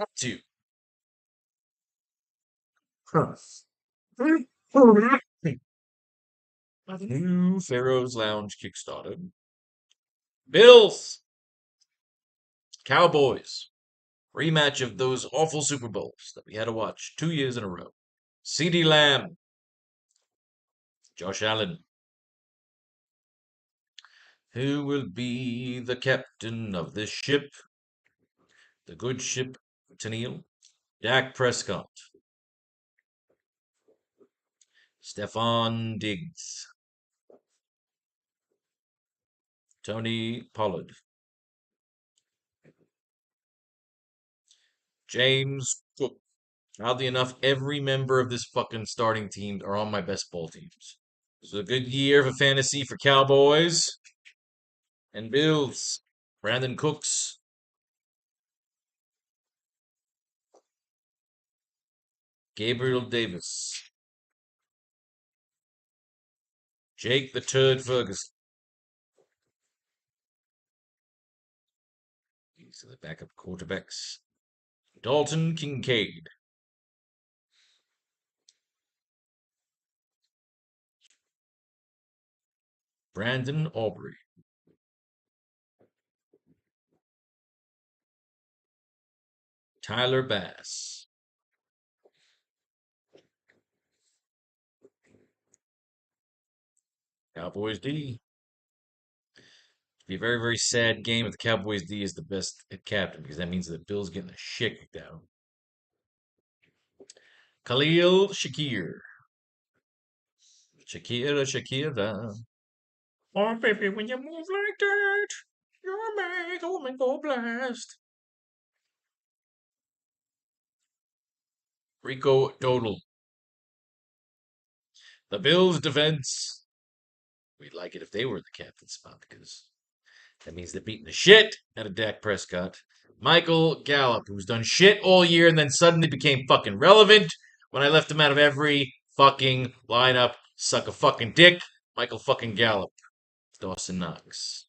Up to. New Faro's Lounge Kickstarter. Bills. Cowboys. Rematch of those awful Super Bowls that we had to watch 2 years in a row. CeeDee Lamb. Josh Allen. Who will be the captain of this ship? The good ship, Tennille. Dak Prescott. Stephon Diggs. Tony Pollard. James Cook. Oddly enough, every member of this fucking starting team are on my best ball teams. This is a good year for fantasy for Cowboys and Bills. Brandon Cooks. Gabriel Davis. Jake the Turd Ferguson. These are the backup quarterbacks. Dalton Kincaid. Brandon Aubrey. Tyler Bass. Cowboys D. It'd be a very, very sad game if the Cowboys D is the best at captain because that means the Bills getting the shit kicked out. Khalil Shakir. Shakira. Oh, baby, when you move like that, you're make a go blast. Rico Dodal. The Bills defense. We'd like it if they were the captain spot because that means they're beating the shit out of Dak Prescott. Michael Gallup, who's done shit all year and then suddenly became fucking relevant when I left him out of every fucking lineup. Suck a fucking dick. Michael fucking Gallup. Dawson Knox.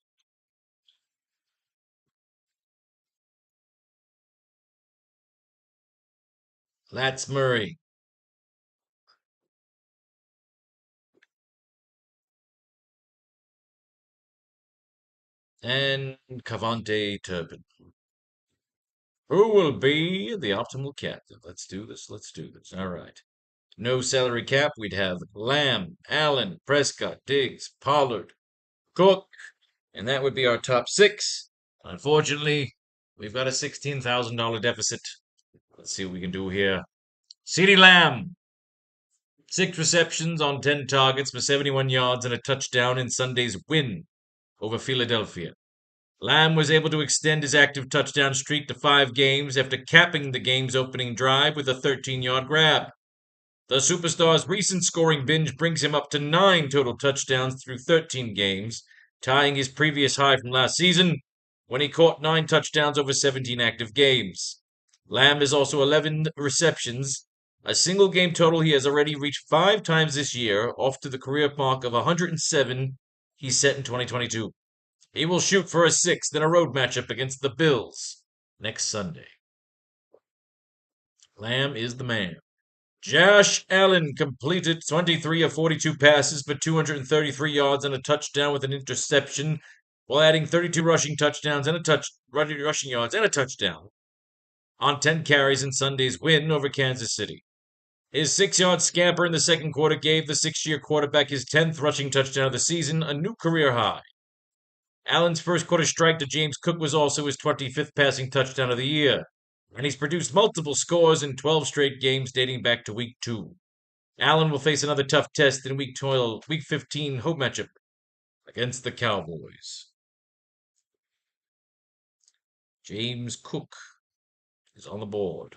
Lats Murray. And Cavante Turpin. Who will be the optimal captain? Let's do this. Let's do this. All right. No salary cap. We'd have Lamb, Allen, Prescott, Diggs, Pollard, Cook, and that would be our top six. Unfortunately, we've got a $16,000 deficit. Let's see what we can do here. CeeDee Lamb, 6 receptions on 10 targets for 71 yards and a touchdown in Sunday's win over Philadelphia. Lamb was able to extend his active touchdown streak to 5 games after capping the game's opening drive with a 13-yard grab. The superstar's recent scoring binge brings him up to 9 total touchdowns through 13 games, tying his previous high from last season when he caught 9 touchdowns over 17 active games. Lamb has also 11 receptions, a single game total he has already reached 5 times this year, off to the career mark of 107 he set in 2022. He will shoot for a 6th in a road matchup against the Bills next Sunday. Lamb is the man. Josh Allen completed 23 of 42 passes for 233 yards and a touchdown with an interception, while adding 32 rushing touchdowns and rushing yards and a touchdown on 10 carries in Sunday's win over Kansas City. His 6-yard scamper in the second quarter gave the 6-year quarterback his 10th rushing touchdown of the season, a new career high. Allen's first quarter strike to James Cook was also his 25th passing touchdown of the year, and he's produced multiple scores in 12 straight games dating back to week 2. Allen will face another tough test in week 15 home matchup against the Cowboys. James Cook is on the board.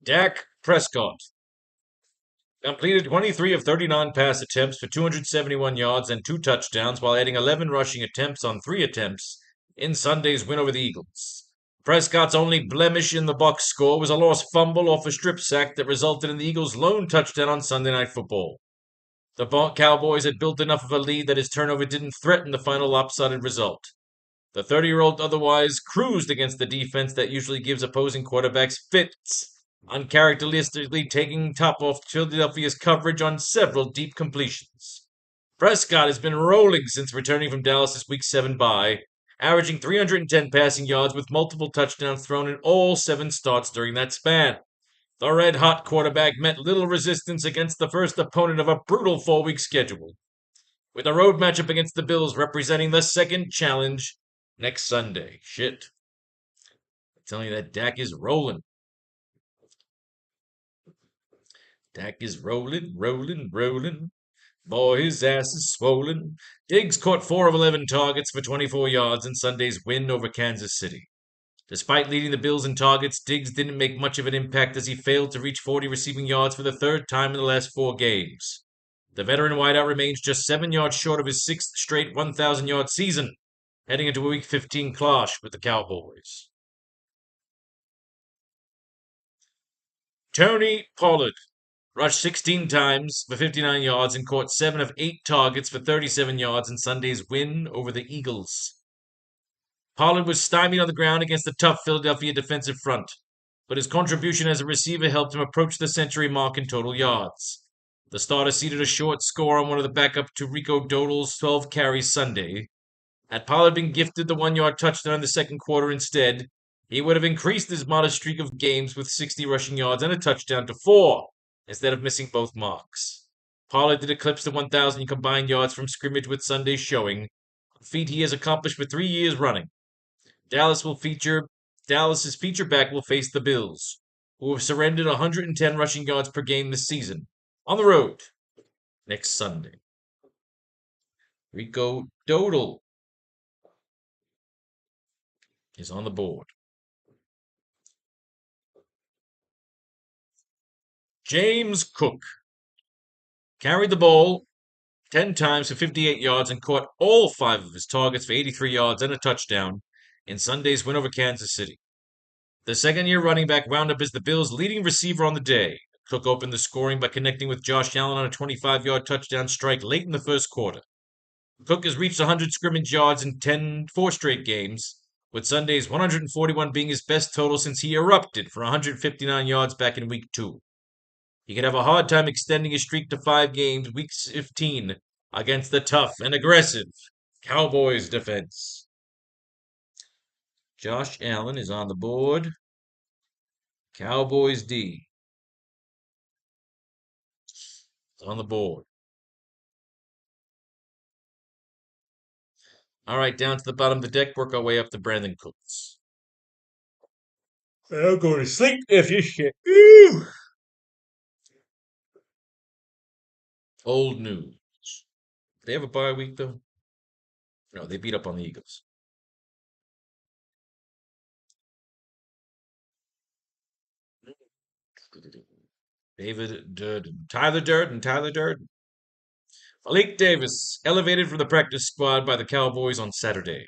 Dak Prescott completed 23 of 39 pass attempts for 271 yards and 2 touchdowns while adding 11 rushing attempts on 3 attempts in Sunday's win over the Eagles. Prescott's only blemish in the Bucs score was a lost fumble off a strip sack that resulted in the Eagles' lone touchdown on Sunday Night Football. The Cowboys had built enough of a lead that his turnover didn't threaten the final lopsided result. The 30-year-old otherwise cruised against the defense that usually gives opposing quarterbacks fits, uncharacteristically taking top off Philadelphia's coverage on several deep completions. Prescott has been rolling since returning from Dallas's Week 7 bye, averaging 310 passing yards with multiple touchdowns thrown in all 7 starts during that span. The red-hot quarterback met little resistance against the first opponent of a brutal 4-week schedule, with a road matchup against the Bills representing the second challenge next Sunday. Shit. I'm telling you that Dak is rolling. Dak is rolling, rolling, rolling. Boy, his ass is swollen. Diggs caught 4 of 11 targets for 24 yards in Sunday's win over Kansas City. Despite leading the Bills in targets, Diggs didn't make much of an impact as he failed to reach 40 receiving yards for the 3rd time in the last 4 games. The veteran wideout remains just 7 yards short of his 6th straight 1,000-yard season, heading into a Week 15 clash with the Cowboys. Tony Pollard rushed 16 times for 59 yards and caught 7 of 8 targets for 37 yards in Sunday's win over the Eagles. Pollard was stymied on the ground against the tough Philadelphia defensive front, but his contribution as a receiver helped him approach the century mark in total yards. The starter ceded a short score on one of the backup to Rico Dowdle's 12 carries Sunday. Had Pollard been gifted the 1-yard touchdown in the second quarter instead, he would have increased his modest streak of games with 60 rushing yards and a touchdown to 4, instead of missing both marks. Pollard did eclipse the 1,000 combined yards from scrimmage with Sunday's showing, a feat he has accomplished for 3 years running. Dallas's feature back will face the Bills, who have surrendered 110 rushing yards per game this season, on the road next Sunday. Rico Dowdle is on the board. James Cook carried the ball 10 times for 58 yards and caught all 5 of his targets for 83 yards and a touchdown in Sunday's win over Kansas City. The second-year running back wound up as the Bills' leading receiver on the day. Cook opened the scoring by connecting with Josh Allen on a 25-yard touchdown strike late in the first quarter. Cook has reached 100 scrimmage yards in 4 straight games, with Sunday's 141 being his best total since he erupted for 159 yards back in Week 2. He could have a hard time extending his streak to 5 games, Week 15, against the tough and aggressive Cowboys defense. Josh Allen is on the board. Cowboys D is on the board. All right, down to the bottom of the deck, work our way up to Brandon Cooks. I'll go to sleep if you shit. Ooh. Old news. Did they have a bye week, though? No, they beat up on the Eagles. David Durden. Tyler Durden. Malik Davis, elevated from the practice squad by the Cowboys on Saturday.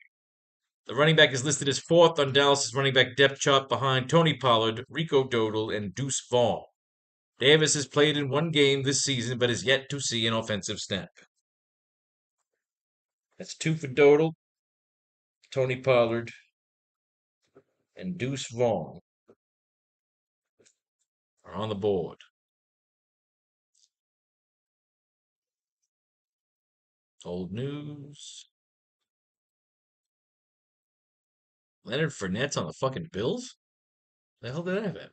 The running back is listed as 4th on Dallas's running back depth chart behind Tony Pollard, Rico Dowdle, and Deuce Vaughn. Davis has played in 1 game this season, but is yet to see an offensive snap. That's 2 for Dowdle, Tony Pollard, and Deuce Vaughn are on the board. Old news. Leonard Fournette's on the fucking Bills? The hell did that happen?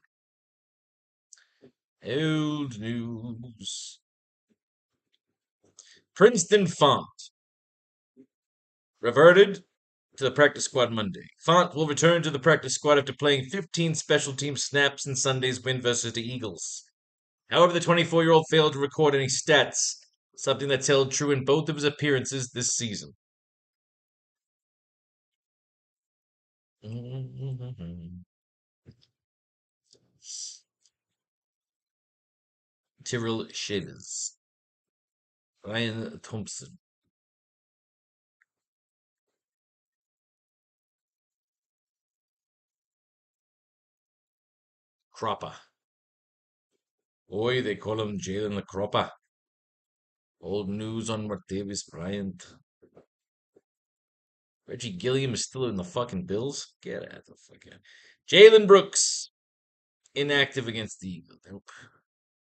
Old news. Princeton Font reverted to the practice squad Monday. Font will return to the practice squad after playing 15 special team snaps in Sunday's win versus the Eagles. However, the 24-year-old failed to record any stats, something that's held true in both of his appearances this season. Tyrell Shavers. Ryan Thompson. Cropper. Boy, they call him Jalen the Cropper. Old news on Martavis Bryant. Reggie Gilliam is still in the fucking Bills? Get out the fuck out. Jalen Brooks, inactive against the Eagles. Nope.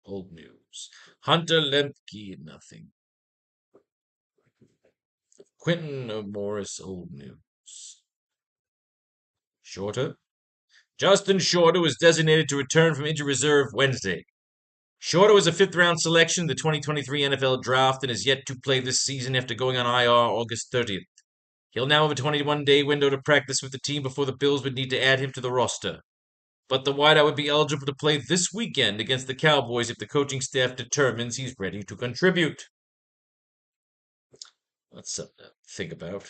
Old news. Hunter Lemke, nothing. Quentin Morris, old news. Shorter. Justin Shorter was designated to return from injury reserve Wednesday. Shorter was a fifth-round selection in the 2023 NFL Draft and is yet to play this season after going on IR August 30th. He'll now have a 21-day window to practice with the team before the Bills would need to add him to the roster. But the wideout would be eligible to play this weekend against the Cowboys if the coaching staff determines he's ready to contribute. That's something to think about.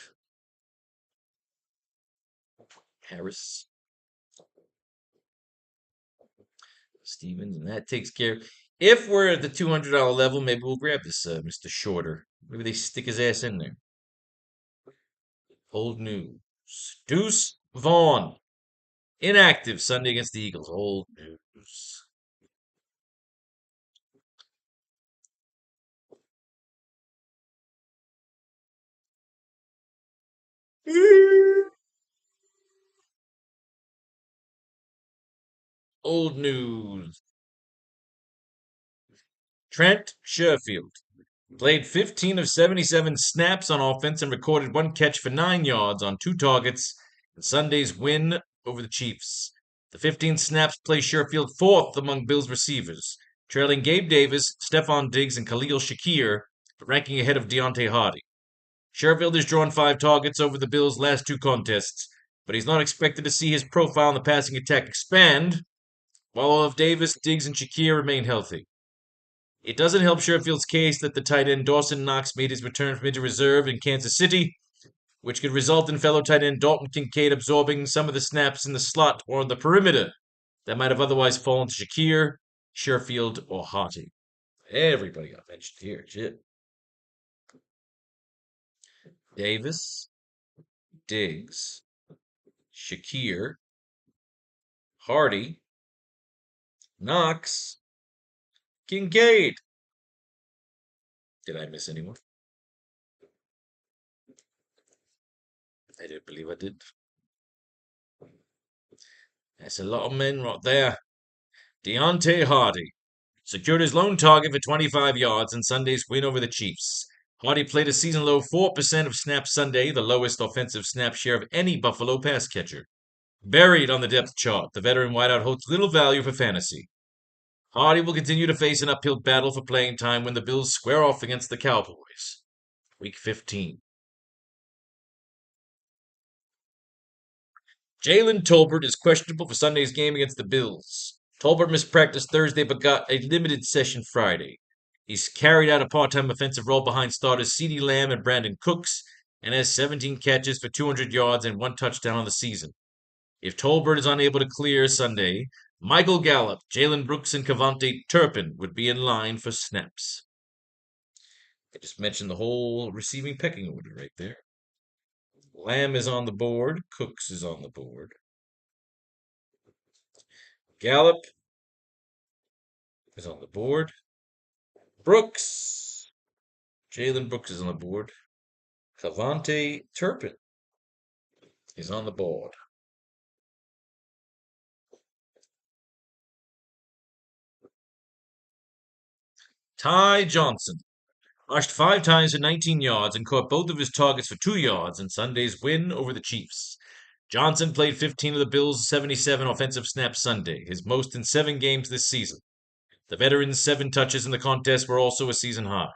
Harris. Stevens, and that takes care. If we're at the $200 level, maybe we'll grab this Mr. Shorter. Maybe they stick his ass in there. Old news. Deuce Vaughn, inactive Sunday against the Eagles. Old news. Old news. Trent Sherfield played 15 of 77 snaps on offense and recorded one catch for 9 yards on 2 targets in Sunday's win over the Chiefs. The 15 snaps place Sherfield fourth among Bills receivers, trailing Gabe Davis, Stephon Diggs, and Khalil Shakir, but ranking ahead of Deontay Hardy. Sherfield has drawn 5 targets over the Bills' last 2 contests, but he's not expected to see his profile in the passing attack expand, while all of Davis, Diggs, and Shakir remain healthy. It doesn't help Sherfield's case that the tight end Dawson Knox made his return from injured reserve in Kansas City, which could result in fellow tight end Dalton Kincaid absorbing some of the snaps in the slot or on the perimeter that might have otherwise fallen to Shakir, Sherfield, or Hardy. Everybody got benched here. Shit. Davis, Diggs, Shakir, Hardy, Knox, Kincaid. Did I miss anyone? I didn't believe I did. That's a lot of men right there. Deontay Hardy secured his lone target for 25 yards in Sunday's win over the Chiefs. Hardy played a season low 4% of snaps Sunday, the lowest offensive snap share of any Buffalo pass catcher. Buried on the depth chart, the veteran wideout holds little value for fantasy. Hardy will continue to face an uphill battle for playing time when the Bills square off against the Cowboys. Week 15. Jalen Tolbert is questionable for Sunday's game against the Bills. Tolbert missed practice Thursday but got a limited session Friday. He's carried out a part-time offensive role behind starters CeeDee Lamb and Brandon Cooks and has 17 catches for 200 yards and 1 touchdown on the season. If Tolbert is unable to clear Sunday, Michael Gallup, Jalen Brooks, and Cavante Turpin would be in line for snaps. I just mentioned the whole receiving pecking order right there. Lamb is on the board. Cooks is on the board. Gallup is on the board. Brooks. Jalen Brooks is on the board. Cavante Turpin is on the board. Ty Johnson rushed 5 times for 19 yards and caught both of his targets for 2 yards in Sunday's win over the Chiefs. Johnson played 15 of the Bills' 77 offensive snaps Sunday, his most in 7 games this season. The veteran's 7 touches in the contest were also a season high.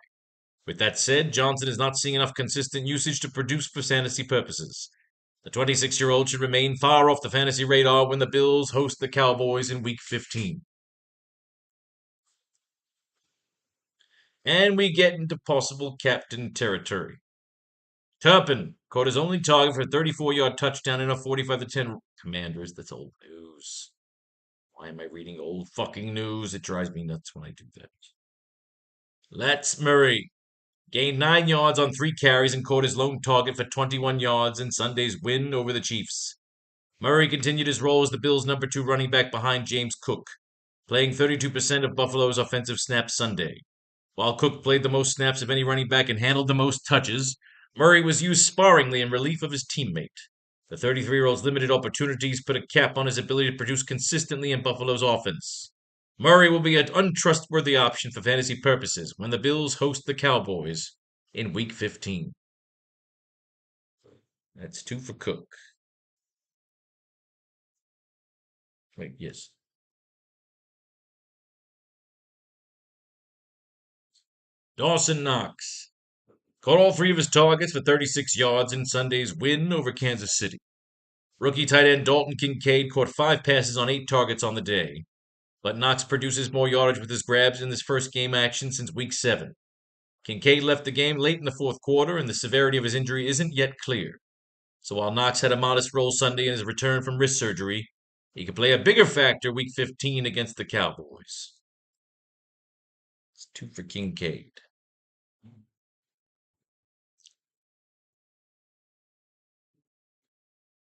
With that said, Johnson is not seeing enough consistent usage to produce for fantasy purposes. The 26-year-old should remain far off the fantasy radar when the Bills host the Cowboys in Week 15. And we get into possible captain territory. Turpin caught his only target for a 34-yard touchdown in a 45-10 Commanders. That's old news. Why am I reading old fucking news? It drives me nuts when I do that. Let's Murray gained 9 yards on 3 carries and caught his lone target for 21 yards in Sunday's win over the Chiefs. Murray continued his role as the Bills' number 2 running back behind James Cook, playing 32% of Buffalo's offensive snaps Sunday. While Cook played the most snaps of any running back and handled the most touches, Murray was used sparingly in relief of his teammate. The 33-year-old's limited opportunities put a cap on his ability to produce consistently in Buffalo's offense. Murray will be an untrustworthy option for fantasy purposes when the Bills host the Cowboys in Week 15. That's 2 for Cook. Wait, yes. Dawson Knox caught all 3 of his targets for 36 yards in Sunday's win over Kansas City. Rookie tight end Dalton Kincaid caught 5 passes on 8 targets on the day, but Knox produces more yardage with his grabs in this first game action since Week 7. Kincaid left the game late in the fourth quarter, and the severity of his injury isn't yet clear. So while Knox had a modest role Sunday in his return from wrist surgery, he could play a bigger factor Week 15 against the Cowboys. It's 2 for Kincaid.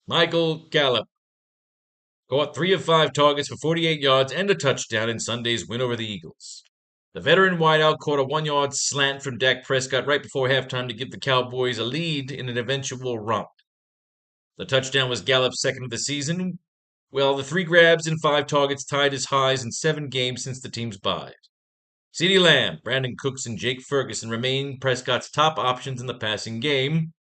Michael Gallup caught 3 of 5 targets for 48 yards and a touchdown in Sunday's win over the Eagles. The veteran wideout caught a 1-yard slant from Dak Prescott right before halftime to give the Cowboys a lead in an eventual run. The touchdown was Gallup's second of the season, while the 3 grabs and 5 targets tied his highs in 7 games since the team's bye. CeeDee Lamb, Brandon Cooks, and Jake Ferguson remain Prescott's top options in the passing game,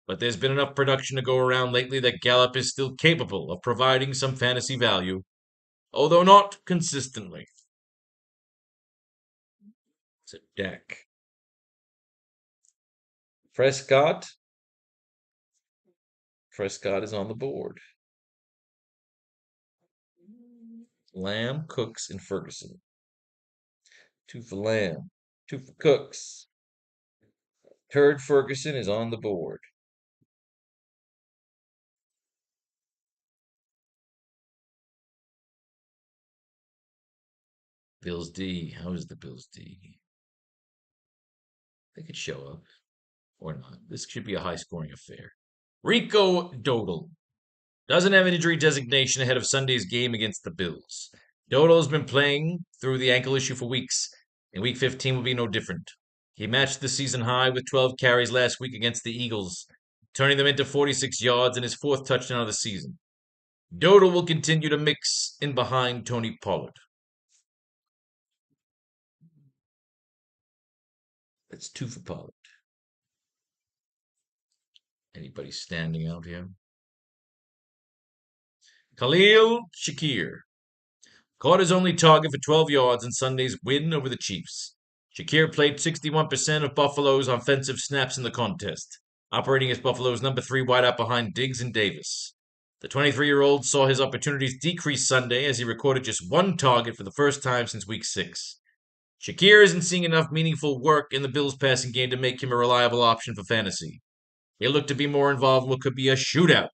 but there's been enough production to go around lately that Gallup is still capable of providing some fantasy value, although not consistently. It's a Dak. Prescott is on the board. Lamb, Cooks, and Ferguson. 2 for Lamb, 2 for Cooks. Turd Ferguson is on the board. Bills D. How is the Bills D? They could show up or not. This should be a high scoring affair. Rico Dowdle doesn't have an injury designation ahead of Sunday's game against the Bills. Dowdle's been playing through the ankle issue for weeks, and Week 15 will be no different. He matched the season high with 12 carries last week against the Eagles, turning them into 46 yards and his 4th touchdown of the season. Dowdle will continue to mix in behind Tony Pollard. That's 2 for Pollard. Anybody standing out here? Khalil Shakir caught his only target for 12 yards in Sunday's win over the Chiefs. Shakir played 61% of Buffalo's offensive snaps in the contest, operating as Buffalo's number 3 wideout behind Diggs and Davis. The 23-year-old saw his opportunities decrease Sunday as he recorded just 1 target for the first time since Week 6. Shakir isn't seeing enough meaningful work in the Bills' passing game to make him a reliable option for fantasy. He'll look to be more involved in what could be a shootout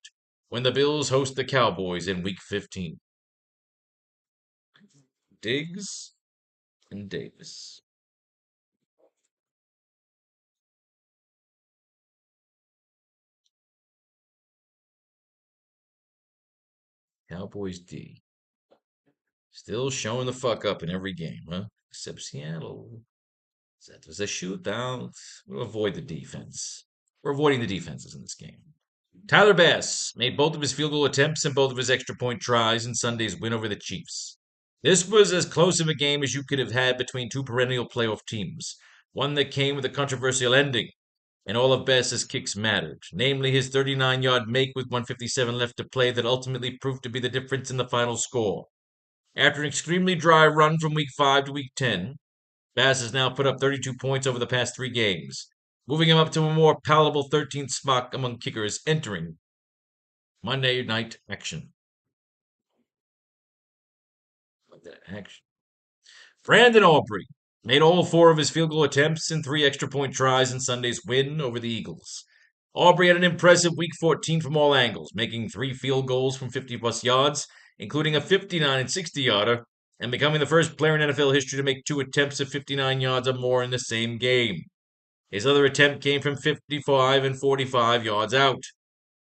when the Bills host the Cowboys in Week 15. Diggs and Davis. Cowboys D. Still showing the fuck up in every game, huh? Except Seattle. That was a shootout. We'll avoid the defense. We're avoiding the defenses in this game. Tyler Bass made both of his field goal attempts and both of his extra point tries in Sunday's win over the Chiefs. This was as close of a game as you could have had between 2 perennial playoff teams, one that came with a controversial ending, and all of Bass's kicks mattered, namely his 39-yard make with 157 left to play that ultimately proved to be the difference in the final score. After an extremely dry run from Week 5 to Week 10, Bass has now put up 32 points over the past 3 games, moving him up to a more palatable 13th spot among kickers entering Monday night action. Brandon Aubrey made all 4 of his field goal attempts and 3 extra point tries in Sunday's win over the Eagles. Aubrey had an impressive Week 14 from all angles, making 3 field goals from 50-plus yards, including a 59 and 60-yarder, and becoming the first player in NFL history to make 2 attempts of 59 yards or more in the same game. His other attempt came from 55 and 45 yards out.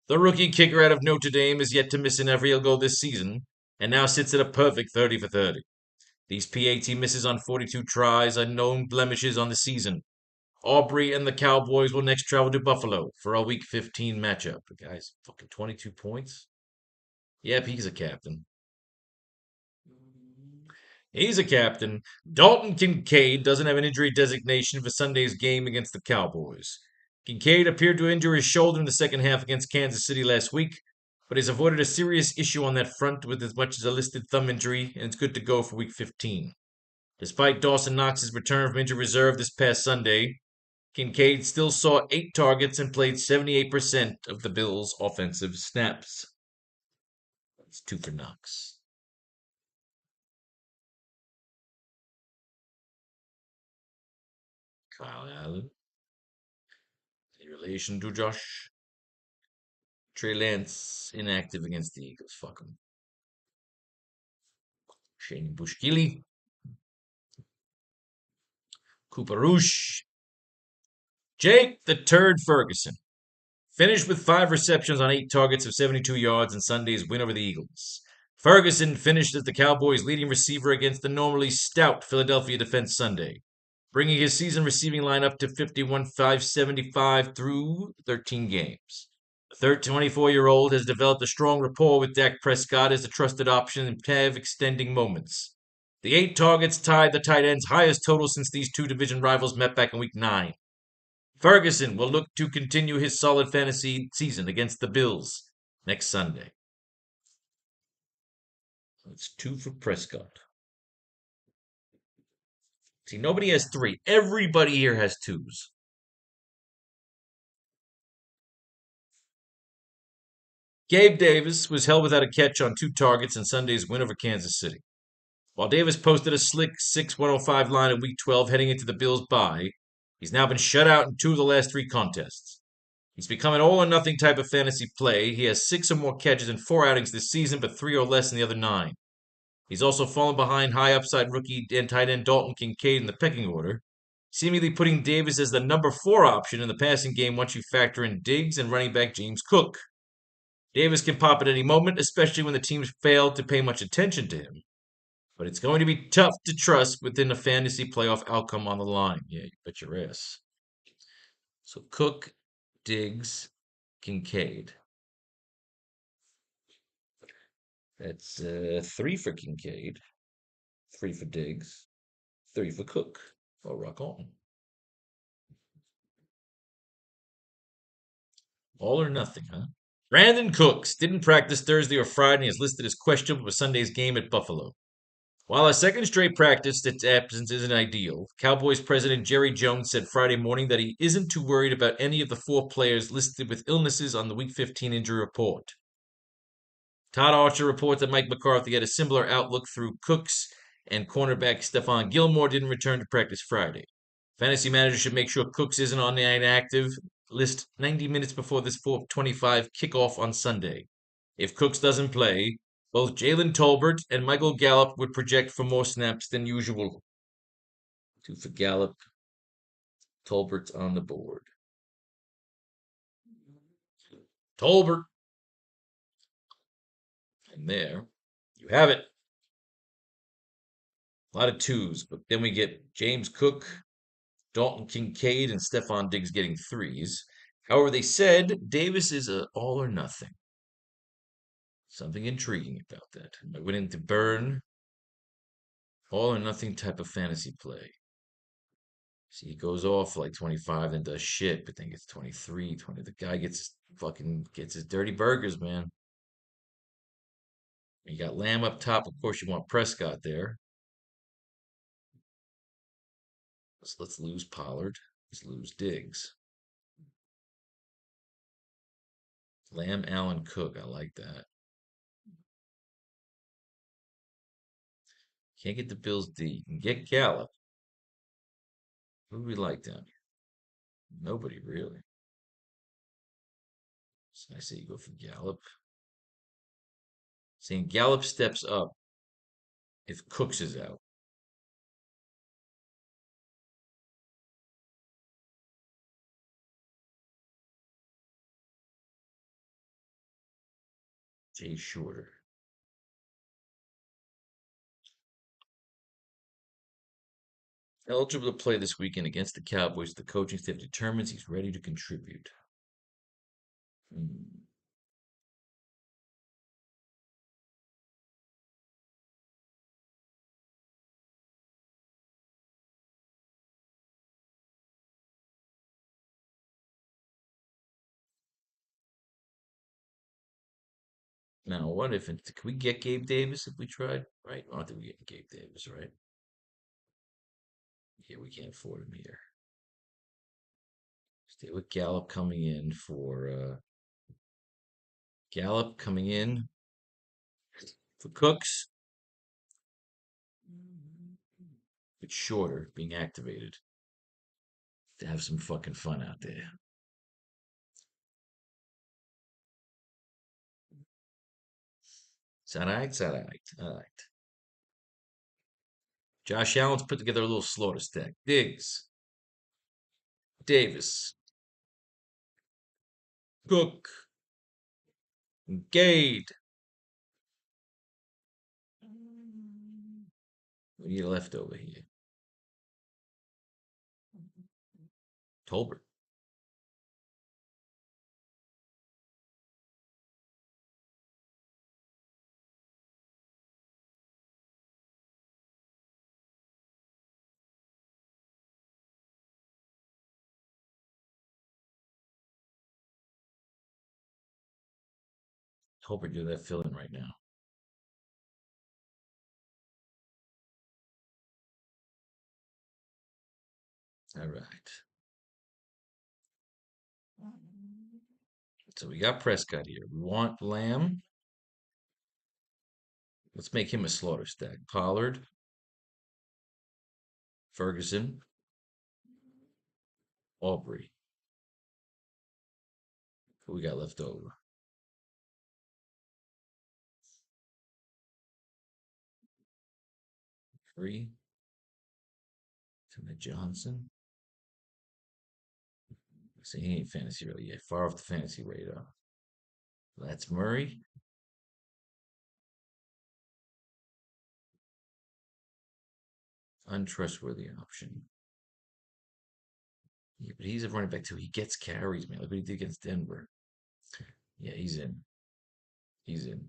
The rookie kicker out of Notre Dame is yet to miss an field goal this season, and now sits at a perfect 30 for 30. These PAT misses on 42 tries are known blemishes on the season. Aubrey and the Cowboys will next travel to Buffalo for a Week 15 matchup. The guy's fucking 22 points. Yep, he's a captain. He's a captain. Dalton Kincaid doesn't have an injury designation for Sunday's game against the Cowboys. Kincaid appeared to injure his shoulder in the second half against Kansas City last week, but he's avoided a serious issue on that front with as much as a listed thumb injury, and it's good to go for Week 15. Despite Dawson Knox's return from injury reserve this past Sunday, Kincaid still saw 8 targets and played 78% of the Bills' offensive snaps. That's 2 for Knox. Kyle Allen. Any relation to Josh? Trey Lance inactive against the Eagles. Fuck him. Shane Bushkili. Cooper Roosh. Jake the Turd Ferguson. Finished with 5 receptions on 8 targets of 72 yards in Sunday's win over the Eagles. Ferguson finished as the Cowboys' leading receiver against the normally stout Philadelphia defense Sunday, bringing his season receiving line up to 51,575 through 13 games. The 24-year-old has developed a strong rapport with Dak Prescott as a trusted option in have extending moments. The 8 targets tied the tight end's highest total since these two division rivals met back in Week 9. Ferguson will look to continue his solid fantasy season against the Bills next Sunday. That's 2 for Prescott. See, nobody has 3. Everybody here has 2s. Gabe Davis was held without a catch on 2 targets in Sunday's win over Kansas City. While Davis posted a slick 6-105 line in Week 12 heading into the Bills' bye, he's now been shut out in 2 of the last 3 contests. He's become an all-or-nothing type of fantasy play. He has 6 or more catches in 4 outings this season, but 3 or less in the other 9. He's also fallen behind high upside rookie and tight end Dalton Kincaid in the pecking order, seemingly putting Davis as the number 4 option in the passing game once you factor in Diggs and running back James Cook. Davis can pop at any moment, especially when the teams fail to pay much attention to him. But it's going to be tough to trust within a fantasy playoff outcome on the line. Yeah, you bet your ass. So Cook, Diggs, Kincaid. That's 3 for Kincaid, 3 for Diggs, 3 for Cook. Well, rock on. All or nothing, huh? Brandon Cooks didn't practice Thursday or Friday and is listed as questionable for Sunday's game at Buffalo. While a second straight practice its absence isn't ideal, Cowboys president Jerry Jones said Friday morning that he isn't too worried about any of the 4 players listed with illnesses on the Week 15 injury report. Todd Archer reports that Mike McCarthy had a similar outlook through Cooks, and cornerback Stephon Gilmore didn't return to practice Friday. Fantasy managers should make sure Cooks isn't on the inactive list 90 minutes before this 4:25 kickoff on Sunday. If Cooks doesn't play, both Jalen Tolbert and Michael Gallup would project for more snaps than usual. 2 for Gallup. Tolbert's on the board. Tolbert. And there you have it. A lot of 2s, but then we get James Cook, Dalton Kincaid, and Stephon Diggs getting 3s. However, they said Davis is a all or nothing. Something intriguing about that. I went into burn, all or nothing type of fantasy play. See, he goes off like 25, then does shit, but then gets 23, 20. The guy gets his dirty burgers, man. You got Lamb up top. Of course, you want Prescott there. Let's lose Pollard. Let's lose Diggs. Lamb, Allen, Cook. I like that. Can't get the Bills D. You can get Gallup. Who do we like down here? Nobody really. So I say you go for Gallup. Saying Gallup steps up if Cooks is out. Jay Shorter. Eligible to play this weekend against the Cowboys. The coaching staff determines he's ready to contribute. Hmm. Now, what if it, can we get Gabe Davis if we tried? Right? I don't think we get Gabe Davis, right? Yeah, we can't afford him here. Stay with Gallup coming in for Gallup coming in for Cooks. It's shorter being activated to have some fucking fun out there. It's all right. It's all right. All right. Josh Allen's put together a little slaughter stack. Diggs, Davis, Cook, Gade. What do you left over here? Tolbert. Tolbert do that fill in right now. All right. So we got Prescott here. We want Lamb. Let's make him a slaughter stack. Pollard, Ferguson, Aubrey. Who we got left over? Three. Timmy Johnson. See, he ain't fantasy really yet. Far off the fantasy radar. That's Murray. Untrustworthy option. Yeah, but he's a running back too. He gets carries, man. Look what he did against Denver. Yeah, he's in. He's in.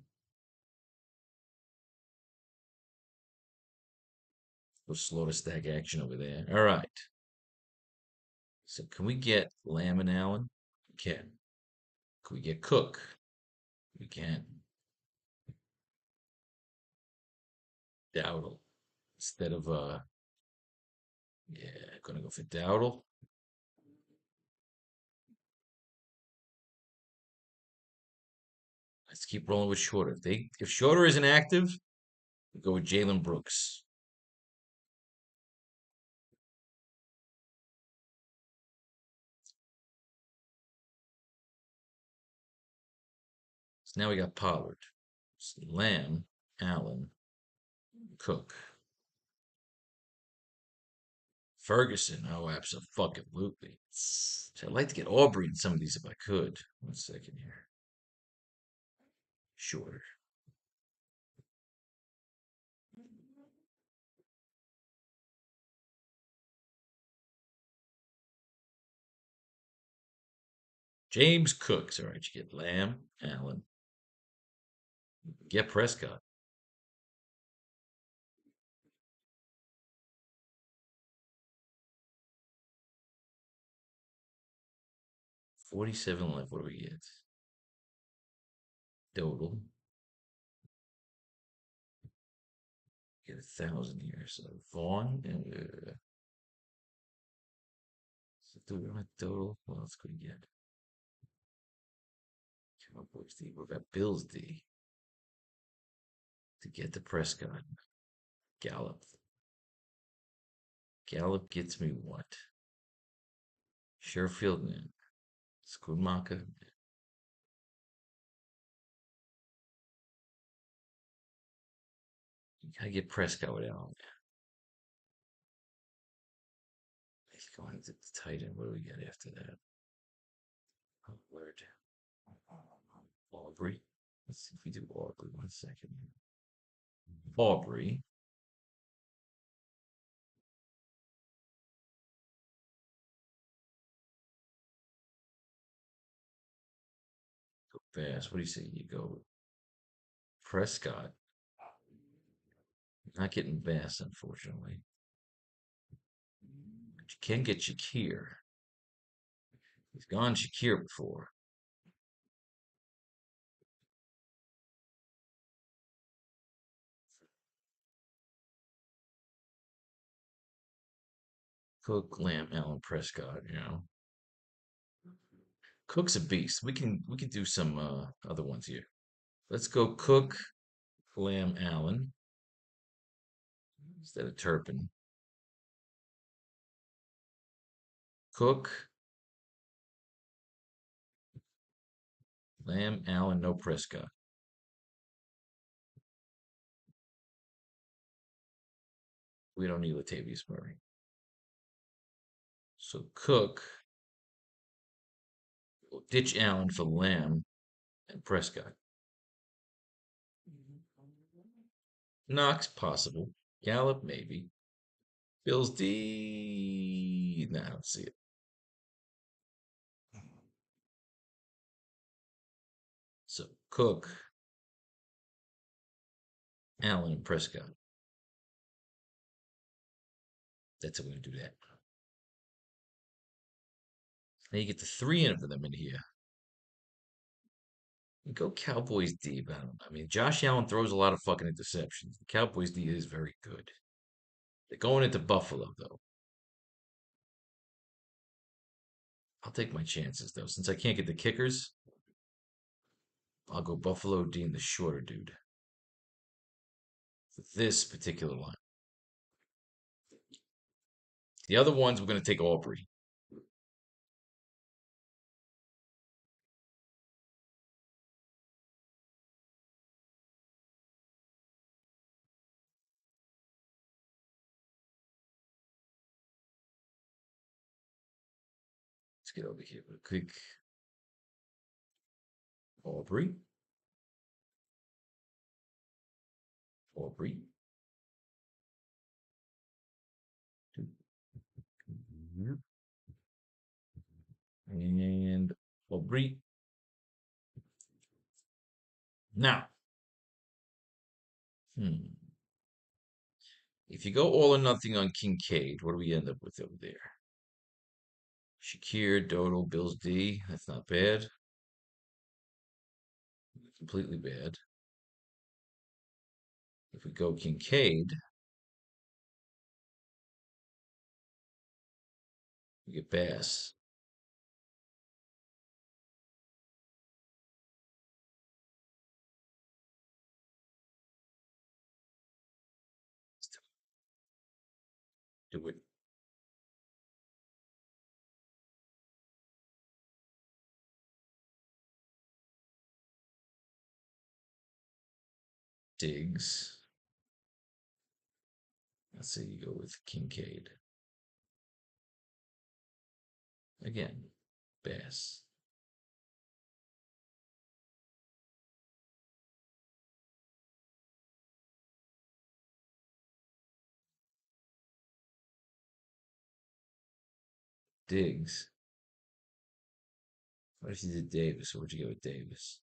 Little slaughter stack action over there. All right. So can we get Lamb and Allen? We can. Can we get Cook? We can. Dowdle. Instead of yeah, gonna go for Dowdle. Let's keep rolling with Shorter. If Shorter isn't active, we go with Jalen Brooks. So now we got Pollard. So Lamb, Allen, Cook. Ferguson. Oh, absolutely. So I'd like to get Aubrey in some of these if I could. 1 second here. Shorter. James Cooks. All right, you get Lamb, Allen. Get Prescott. 47 left. What do we get? Total. Get 1,000 here. So Vaughn. So do we want total? What else could we get? Cowboys D. What about Bills D? To get the Prescott. Gallup. Gallup gets me what? Sherfield and Schoonmaker. You gotta get Prescott with Allen. He's going to the tight end. What do we get after that? Oh, word. Aubrey. Let's see if we do Aubrey. 1 second. Aubrey. Bass. What do you say? You go Prescott. Not getting Bass, unfortunately. But you can get Shakir. He's gone Shakir before. Cook, Lamb, Allen, Prescott. Cook's a beast. We can do some other ones here. Let's go Cook, Lamb, Allen instead of Turpin. Cook, Lamb, Allen, no Prescott. We don't need Latavius Murray. So Cook, we'll ditch Allen for Lamb and Prescott. Knox, possible. Gallup, maybe. Bills D. Nah, I don't see it. So Cook, Allen, and Prescott. That's how we're going to do that. Now you get the three of them in here. Go Cowboys D. But I mean, Josh Allen throws a lot of fucking interceptions. The Cowboys D is very good. They're going into Buffalo, though. I'll take my chances, though. Since I can't get the kickers, I'll go Buffalo D and the shorter dude for this particular line. The other ones, we're going to take Aubrey. Let's get over here with a quick Aubrey. Aubrey. And Aubrey. Now, if you go all or nothing on Kincaid, what do we end up with over there? Shakir, Dodo, Bills D. That's not bad. Completely bad. If we go Kincaid, we get Bass. Do it. Diggs. Let's say you go with Kincaid. Again, Bass. Diggs. What if you did Davis? Or would you go with Davis?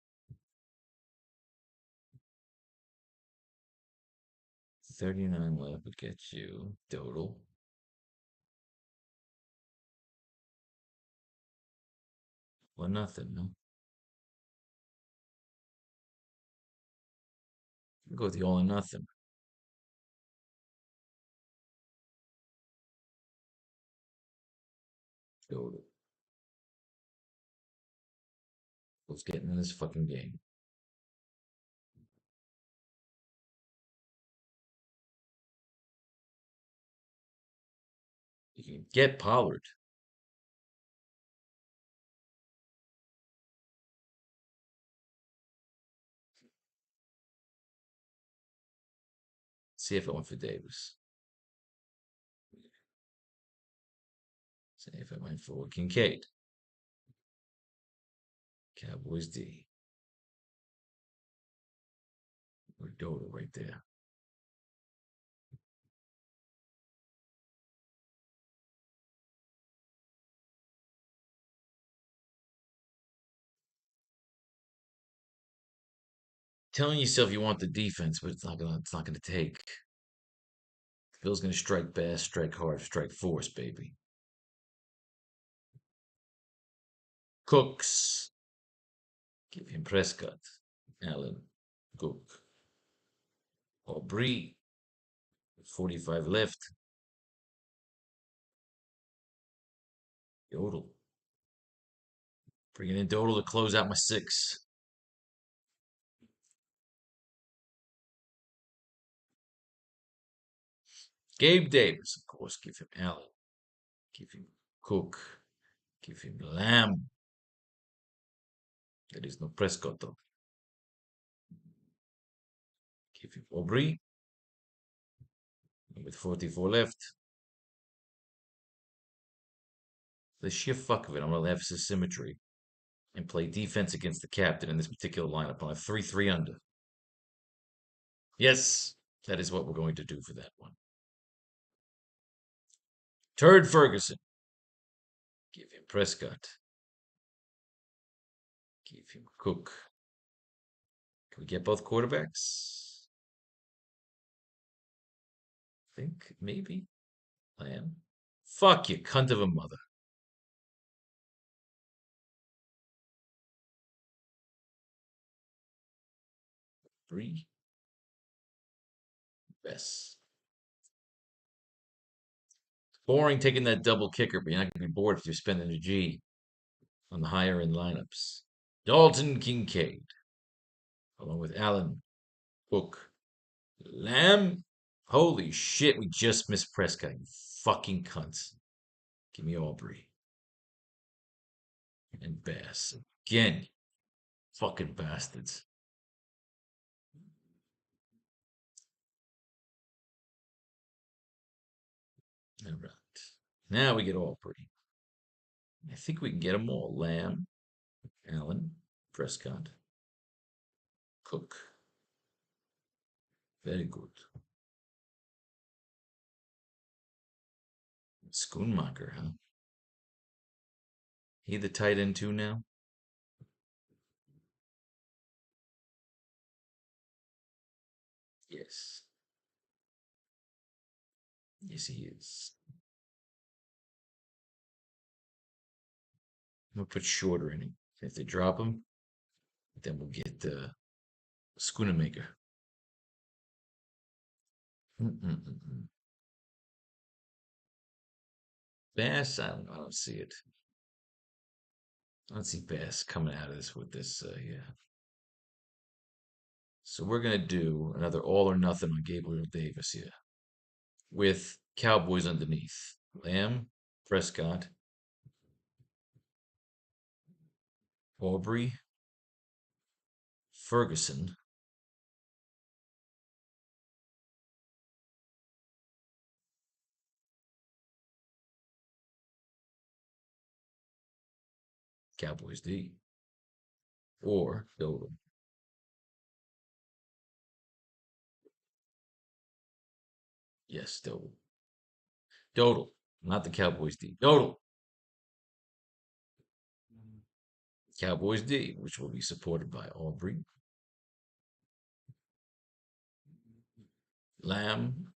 39 left would get you Dodal. Well, nothing, no? Go with the all or nothing. Dodal. Let's get in this fucking game. You can get Pollard. See if I went for Davis. See if I went for Kincaid. Cowboys D. Or Dodo right there. Telling yourself you want the defense, but it's not gonna take. Bill's gonna strike fast, strike hard, strike force, baby. Cooks. Give him Prescott. Allen. Cook. Aubrey. 45 left. Yodel. Bringing in Dodal to close out my 6. Gabe Davis, of course. Give him Allen. Give him Cook. Give him Lamb. There is no Prescott, though. Give him Aubrey. With 44 left. The sheer fuck of it, I'm going to have symmetry and play defense against the captain in this particular lineup on a 3-3 under. Yes, that is what we're going to do for that one. Turd Ferguson. Give him Prescott. Give him Cook. Can we get both quarterbacks? I think maybe. Lamb. Fuck you, cunt of a mother. Three. Best. Boring taking that double kicker, but you're not going to be bored if you're spending a G on the higher end lineups. Dalton Kincaid, along with Allen, Cook, Lamb. Holy shit, we just missed Prescott, you fucking cunts. Give me Aubrey. And Bass. Again, fucking bastards. All right. Now we get Aubrey. I think we can get them all. Lamb, Allen, Prescott, Cook. Very good. Schoonmaker, huh? He the tight end too now? Yes. Yes, he is. I'm gonna put Shorter in him. If they drop him, then we'll get Schoonamaker. Mm-mm-mm. Bass, I don't know. I don't see it. I don't see Bass coming out of this with this. Yeah. So we're gonna do another all or nothing on Gabriel Davis here, with Cowboys underneath. Lamb, Prescott, Aubrey, Ferguson, Cowboys D, or Dodal. Yes, Dodal. Dodal, not the Cowboys D. Dodal. Cowboys D, which will be supported by Aubrey, Lamb,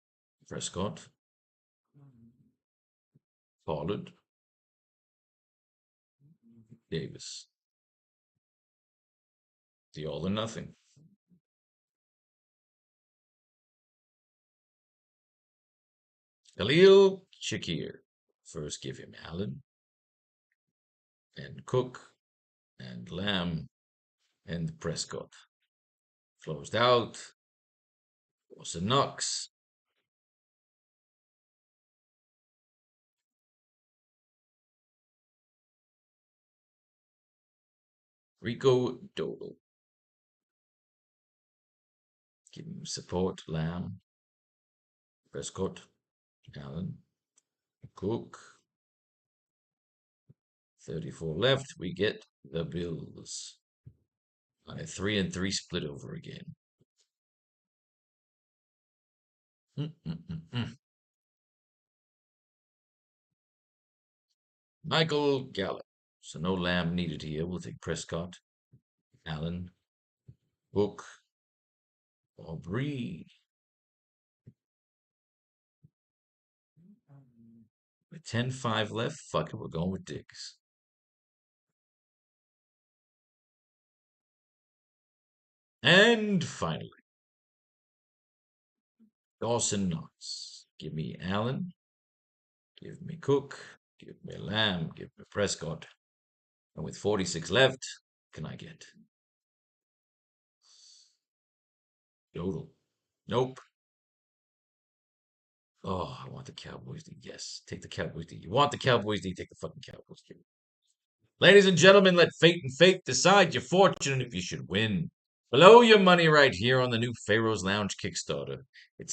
Prescott, Pollard, Davis. The all or nothing. Khalil Shakir. First give him Allen and Cook and Lamb and Prescott. Closed out. Dawson Knox. Rico Dodal. Give him support. Lamb, Prescott, Allen, Cook. 34 left. We get the Bills on a 3-3 split over again. Michael Gallup. So no Lamb needed here. We'll take Prescott, Allen, Book, Aubrey. With 10-5 left, fuck it, we're going with Diggs. And finally, Dawson Knox. Give me Allen. Give me Cook. Give me Lamb. Give me Prescott. And with 46 left, can I get? Yodel. Nope. Oh, I want the Cowboys D. Yes, take the Cowboys D. You want the Cowboys D? Take the fucking Cowboys D. Ladies and gentlemen, let fate and fate decide your fortune and if you should win. Below your money right here on the new Pharaoh's Lounge Kickstarter. It's